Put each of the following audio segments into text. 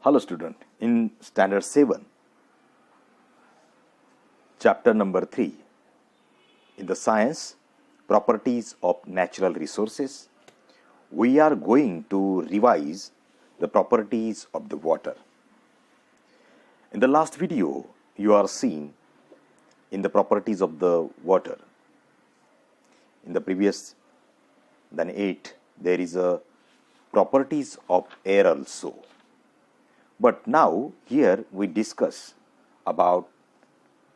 Hello student, in standard 7, chapter number 3, in the science properties of natural resources, we are going to revise the properties of the water. In the last video, you are seeing in the properties of the water. In the previous than 8, there is a properties of air also. But now here we discuss about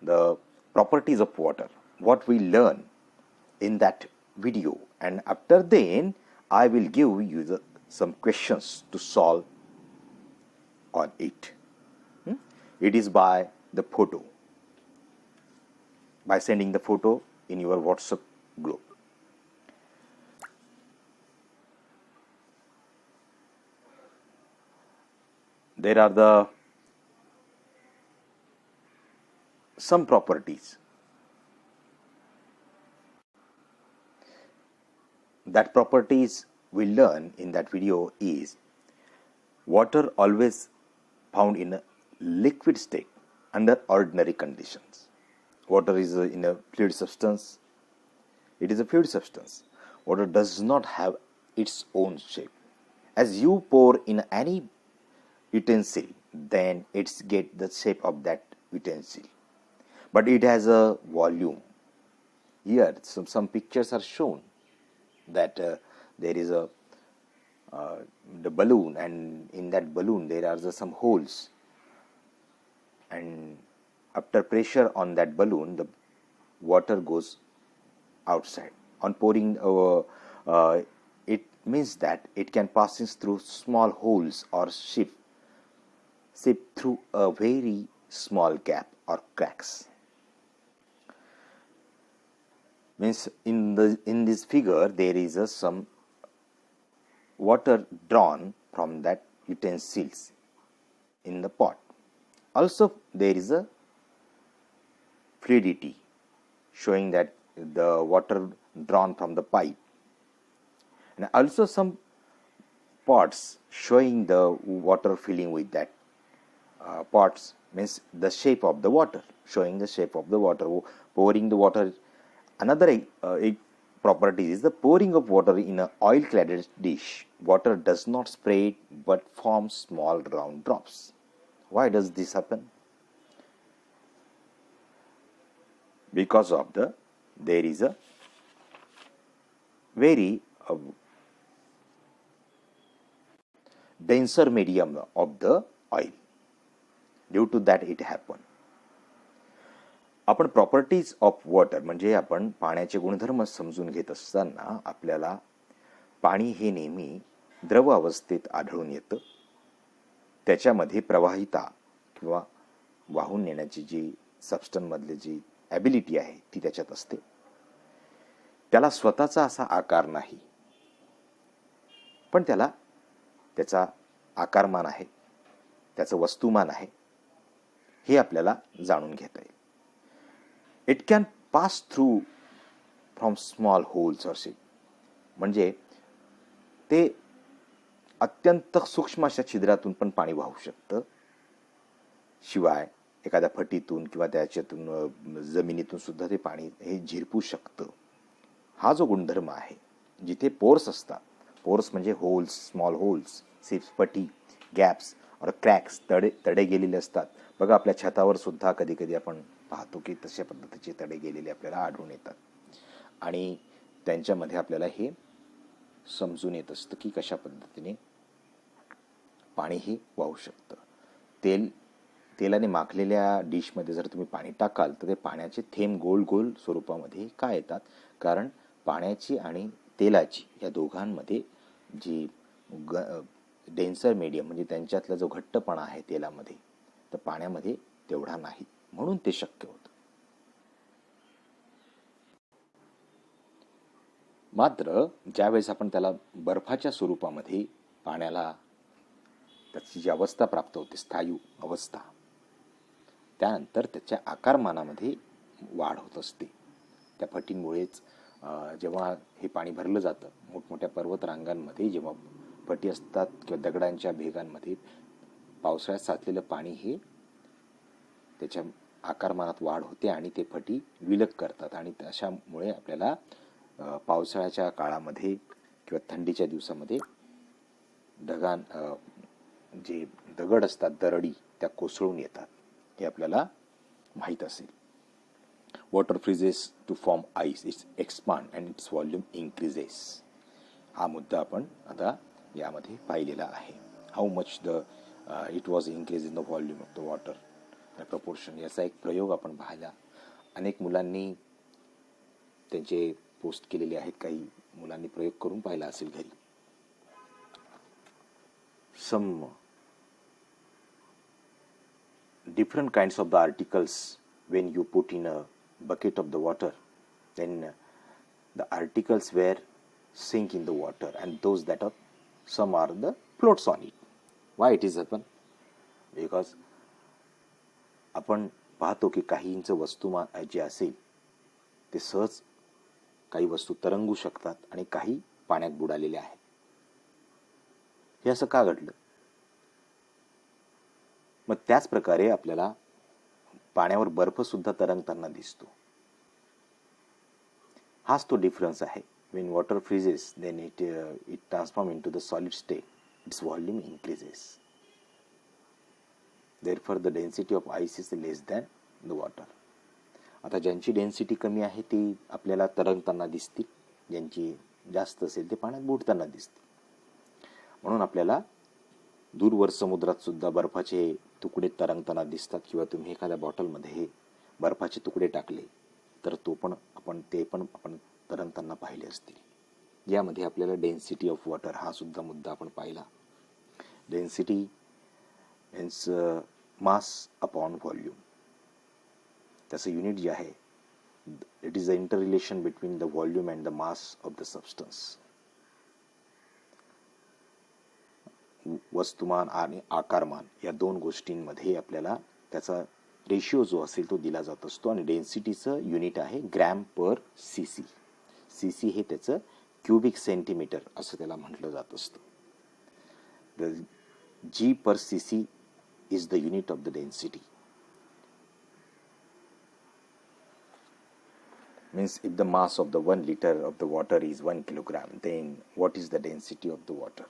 the properties of water, what we learn in that video, and after then I will give you some questions to solve on it. It is by the photo, by sending the photo in your WhatsApp group. There are some properties. That properties we learn in that video is water always found in a liquid state under ordinary conditions. Water is in a fluid substance. It is a fluid substance. Water does not have its own shape. As you pour in any utensil, then it's get the shape of that utensil, but it has a volume. Here some pictures are shown that there is the balloon, and in that balloon there are some holes, and after pressure on that balloon the water goes outside. On pouring it means that it can pass through small holes or seep through a very small gap or cracks. Means in this figure there is some water drawn from that utensils in the pot. Also there is a fluidity showing that the water drawn from the pipe, and also some pots showing the water filling with that pots, means the shape of the water, showing the shape of the water. Pouring the water. Another property is the pouring of water in an oil-cladded dish. Water does not spread but forms small round drops. Why does this happen? Because of there is a very denser medium of the oil. Due to that it happened. आपण properties of water म्हणजे आपण पाण्याचे गुणधर्म समजून घेत असताना आपल्याला पाणी हे नेहमी द्रव अवस्थेत आढळून येतं. त्याच्यामध्ये प्रवाहिता किंवा वाहून नेण्याची जी सबस्टन्स मधली जी ॲबिलिटी आहे ती त्याच्यात असते. त्याला स्वतःचा असा आकार नाही, पण त्याचा आकारमान आहे, त्याचं वस्तुमान आहे, हे आपल्याला जाणून घेता येईल. It can pass through from small holes or shape, म्हणजे ते अत्यंत सूक्ष्म अशा छिद्रातून पण पाणी वाहू शकतं. शिवाय एखाद्या फटीतून किंवा त्याच्यातून जमिनीतून सुद्धा ते पाणी हे झिरपू शकतं. हा जो गुणधर्म आहे, जिथे पोर्स असतात, पोर्स म्हणजे होल्स, स्मॉल होल्स, सिप्स, फटी, गॅप्स और क्रॅक्स, तडे गेलेले असतात. बघा आपल्या छतावर सुद्धा कधी कधी आपण पाहतो की तशा पद्धतीचे तडे गेलेले आपल्याला आढळून येतात, आणि त्यांच्यामध्ये आपल्याला हे समजून येत असतं की कशा पद्धतीने पाणी हे वाहू शकतं. तेलाने माखलेल्या डिशमध्ये जर तुम्ही पाणी टाकाल तर ते पाण्याचे थेंब गोल गोल स्वरूपामध्ये का येतात? कारण पाण्याची आणि तेलाची या दोघांमध्ये जी डेन्सर मीडियम म्हणजे त्यांच्यातला जो घट्टपणा आहे तेलामध्ये, तर पाण्यामध्ये तेवढा नाही, म्हणून ते शक्य होतं. मात्र ज्यावेळेस आपण त्याला बर्फाच्या स्वरूपामध्ये पाण्याला त्याची जी अवस्था प्राप्त होते, स्थायू अवस्था, त्यानंतर त्याच्या आकारमानामध्ये वाढ होत असते. त्या फटींमुळेच जेव्हा हे पाणी भरलं जातं, मोठमोठ्या पर्वत रांगांमध्ये जेव्हा फटी असतात किंवा दगडांच्या भेगांमध्ये पावसाळ्यात साचलेलं पाणी हे त्याच्या आकारमानात वाढ होते आणि ते फटी विलग करतात आणि त्याच्यामुळे आपल्याला पावसाळ्याच्या काळामध्ये किंवा थंडीच्या दिवसामध्ये जे दगड असतात, दरडी, त्या कोसळून येतात, हे आपल्याला माहीत असेल. Water freezes to form ice, it's expand and it's volume increases. हा मुद्दा आपण आता यामध्ये पाहिलेला आहे. How much it was increase in the volume of the water proportion. याचा एक प्रयोग आपण पाहिला. अनेक मुलांनी त्यांचे पोस्ट केलेले आहेत. काही मुलांनी प्रयोग करून पाहिला असेल घरी. Some different kinds of the articles when you put in a bucket of the water, then the articles were sink in the water and those that are some are the floats on it. Why it is happen? Because आपण पाहतो की काहींचं वस्तुमान जे असेल ते सहज काही वस्तू तरंगू शकतात आणि काही पाण्यात बुडालेले आहेत. हे असं का घडलं? मग त्याच प्रकारे आपल्याला पाण्यावर बर्फ सुद्धा तरंगताना दिसतो. हाच तो डिफरन्स आहे. when water freezes then it transforms into the solid state, its volume increases, therefore the density of ice is less than the water. आता ज्यांची डेन्सिटी कमी आहे ती आपल्याला तरंगताना दिसतील, ज्यांची जास्त असेल ते पाण्यात बुडताना दिसतील. म्हणून आपल्याला दूरवर समुद्रात सुद्धा बर्फाचे तुकडे तरंगताना दिसतात किंवा तुम्ही एखाद्या बॉटलमध्ये बर्फाचे तुकडे टाकले तर ते पण आपण तरंगताना पाहिले असतील. यामध्ये आपल्याला डेन्सिटी ऑफ वॉटर हा सुद्धा मुद्दा आपण पाहिला. Density means mass upon volume. त्याचं युनिट जे आहे it is the inter relation between the volume and the mass of the substance. वस्तुमान आणि आकारमान या दोन गोष्टींमध्ये आपल्याला त्याचा रेशिओ जो असेल तो दिला जात असतो आणि डेन्सिटीचं युनिट आहे ग्रॅम पर सीसी. सीसी हे त्याचं क्युबिक सेंटीमीटर असं त्याला म्हटलं जात असतं. G per cc is the unit of the density. Means if the mass of the 1 liter of the water is 1 kilogram, then what is the density of the water?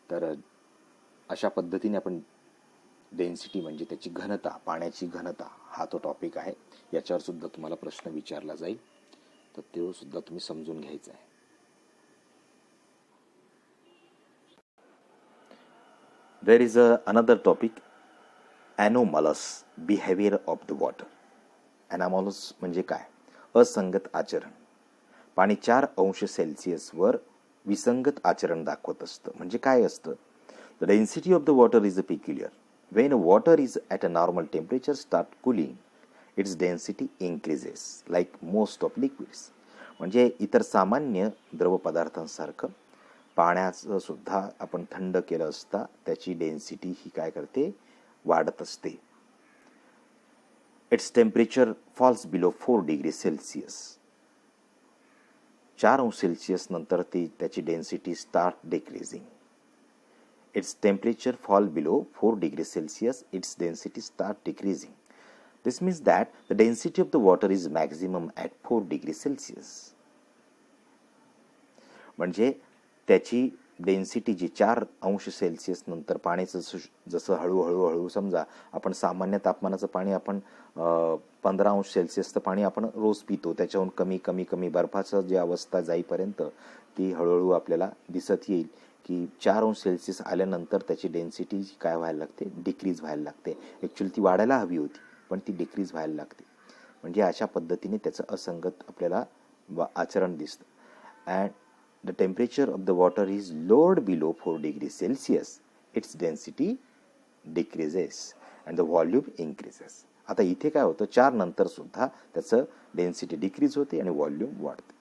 तर अशा पद्धतीने आपण density म्हणजे त्याची घनता, पाण्याची घनता हा तो टॉपिक आहे. याच्यावर सुद्धा तुम्हाला प्रश्न विचारला जाईल तर तो सुद्धा तुम्ही समजून घ्यायचा आहे. There is another topic, anomalous behaviour of the water. Anomalous म्हणजे काय? असंगत आचरण. पाणी 4 अंश सेल्सिअसवर विसंगत आचरण दाखवत असतं. म्हणजे काय असतं? The density of the water is a peculiar. Wien water is at a normal temperature start cooling, it's density increases like most of liquids. म्हणजे इतर सामान्य द्रव पदार्थांसारखं पाण्याचं सुद्धा आपण थंड केलं असता त्याची डेन्सिटी ही काय करते? वाढत असते. Its temperature falls below 4 degree Celsius. 4 अंश सेल्सिअस नंतर त्याची density start decreasing. Its temperature fall below 4 degree Celsius, it's density start decreasing. This means that the density of the water is maximum at 4 degree Celsius. म्हणजे त्याची density जी 4 अंश Celsius नंतर पाण्याचं जसं हळूहळू समजा आपण सामान्य तापमानाचं पाणी आपण 15 अंश सेल्सिअसचं पाणी आपण रोज पितो, त्याच्याहून कमी कमी कमी बर्फाचं जी अवस्था जाईपर्यंत ती हळूहळू आपल्याला दिसत येईल की 4 अंश सेल्सिअस आल्यानंतर त्याची डेन्सिटी काय व्हायला लागते? डिक्रीज व्हायला लागते. ॲक्च्युअली ती वाढायला हवी होती पण ती डिक्रीज व्हायला लागते. म्हणजे अशा पद्धतीने त्याचं असंगत आपल्याला आचरण दिसतं. And the temperature of the water is lowered below 4 degrees Celsius, its density decreases and the volume increases. आता इथे काय होतं? 4 नंतर सुद्धा त्याचं डेन्सिटी डिक्रीज होते आणि व्हॉल्यूम वाढते.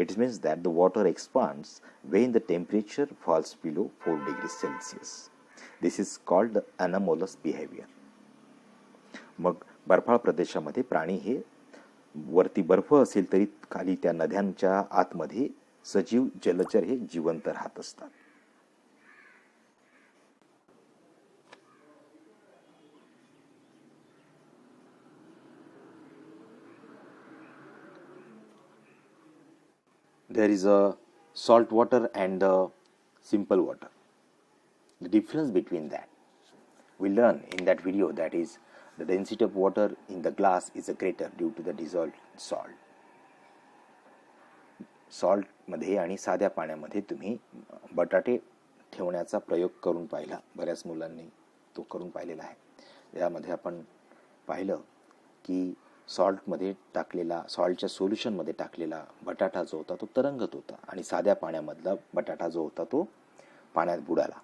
It means that the water expands when the temperature falls below 4 degrees Celsius. This is called the anomalous behavior. मग बर्फाळ प्रदेशामध्ये प्राणी हे वरती बर्फ असेल तरी खाली त्या नद्यांच्या आतमध्ये सजीव जलचर हे जिवंत राहत असतात. there is a salt water and the simple water. The difference between that we learn in that video, that is the density of water in the glass is greater due to the dissolved salt. Salt मध्ये आणि साध्या पाण्यामध्ये तुम्ही बटाटे ठेवण्याचा प्रयोग करून पाहिला, बऱ्याच मुलांनी तो करून पाहिलेला आहे. यामध्ये आपण पाहिलं की सॉल्टमध्ये टाकलेला, सॉल्टच्या सोल्युशनमध्ये टाकलेला बटाटा जो होता तो तरंगत होता आणि साध्या पाण्यामधला बटाटा जो होता तो पाण्यात बुडाला.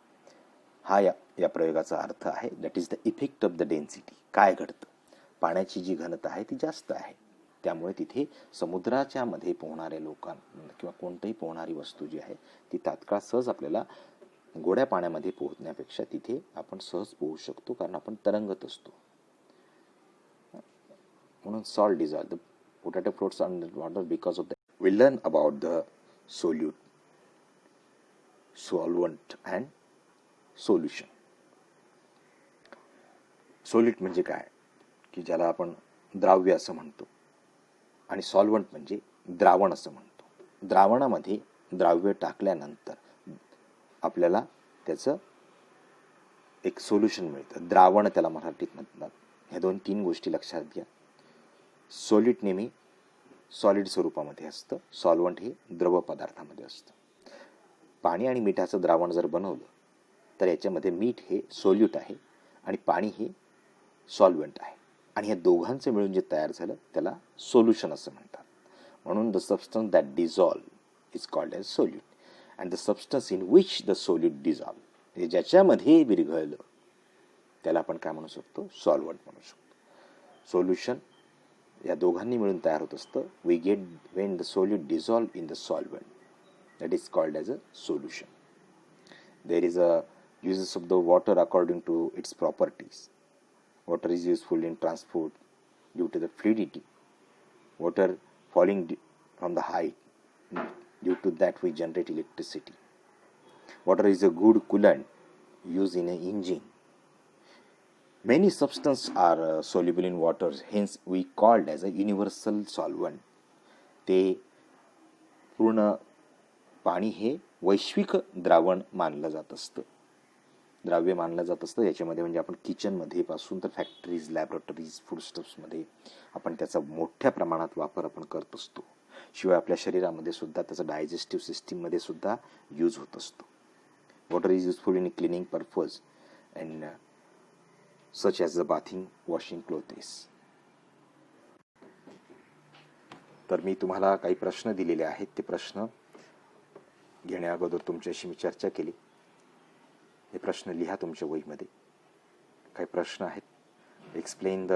हा या प्रयोगाचा अर्थ आहे. That is the effect of the density. काय घडतं, पाण्याची जी घनता आहे ती जास्त आहे, त्यामुळे तिथे समुद्राच्या मध्ये पोहणाऱ्या लोकांना किंवा कोणतीही पोहणारी वस्तू जी आहे ती तात्काळ सहज आपल्याला गोड्या पाण्यामध्ये पोहोचण्यापेक्षा तिथे आपण सहज पोहू शकतो, कारण आपण तरंगत असतो. म्हणून salt dissolve the potato floats on the water because of the. We learn about the solute, solvent and solution. Solute म्हणजे काय की ज्याला आपण द्राव्य असं म्हणतो, आणि सॉल्वंट म्हणजे द्रावण असं म्हणतो. द्रावणामध्ये द्राव्य टाकल्यानंतर आपल्याला त्याचं एक सोल्युशन मिळतं, द्रावण त्याला मराठीत म्हणतात. ह्या 2-3 गोष्टी लक्षात घ्या. सॉलिड नेहमी सॉलिड स्वरूपामध्ये असतं, सॉल्वंट हे द्रव पदार्थामध्ये असतं. पाणी आणि मिठाचं द्रावण जर बनवलं तर याच्यामध्ये मीठ हे सोल्यूट आहे आणि पाणी हे सॉल्वंट आहे, आणि या दोघांचे मिळून जे तयार झालं त्याला सोल्युशन असं म्हणतात. म्हणून the substance that dissolve is called as solute, and the substance in which the solute dissolve, म्हणजे ज्याच्यामध्ये विरघळलं त्याला आपण काय म्हणू शकतो, सॉल्वंट म्हणू शकतो. सोल्युशन या दोघांनी मिळून तयार होत असतं. We get when the solute dissolve in the solvent, that is called as a solution. There is a uses of the water according to its properties. Water is useful in transport due to the fluidity. Water falling from the height, due to that we generate electricity. Water is a good coolant used in an engine. Many substances are soluble in water, hence we called as a universal solvent. ते पूर्ण पाणी हे वैश्विक द्रावण मानलं जात असतं, द्राव्य मानलं जात असतं. याच्यामध्ये म्हणजे आपण किचनमध्ये पासून तर फॅक्टरीज, लॅबोरेटरीज, फूडस्टफ्समध्ये आपण त्याचा मोठ्या प्रमाणात वापर आपण करत असतो. शिवाय आपल्या शरीरामध्ये सुद्धा त्याचा डायजेस्टिव्ह सिस्टीममध्ये सुद्धा यूज होत असतो. Water is useful in cleaning purpose and such as the bathing, washing clothes. तर मी तुम्हाला काही प्रश्न दिलेले आहेत, ते प्रश्न घेण्या अगोदर तुमच्याशी मी चर्चा केली. हे प्रश्न लिहा तुमच्या वहीमध्ये. काही प्रश्न आहेत. Explain the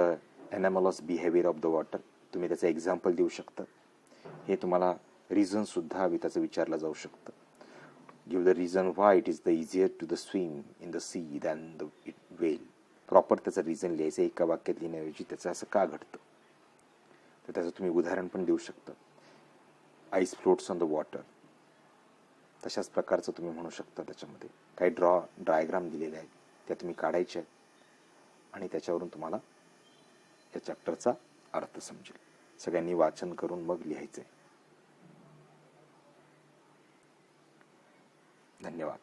anomalous behaviour of the water. तुम्ही त्याचं एक्झाम्पल देऊ शकता. हे तुम्हाला रिझनसुद्धा हवी त्याचं विचारलं जाऊ शकतं. Give the reason why it is the easier to the swim in the sea than the well. Proper त्याचं रिझन लिहायचं, एका वाक्यात लिहिण्याऐवजी त्याचं असं का घडतं, तर त्याचं तुम्ही उदाहरण पण देऊ शकता. Ice floats on the water, तशाच प्रकारचं तुम्ही म्हणू शकता. त्याच्यामध्ये काही डायग्राम दिलेले आहेत, त्या तुम्ही काढायचे आहेत आणि त्याच्यावरून तुम्हाला या चॅप्टरचा अर्थ समजेल. सगळ्यांनी वाचन करून मग लिहायचंय. धन्यवाद.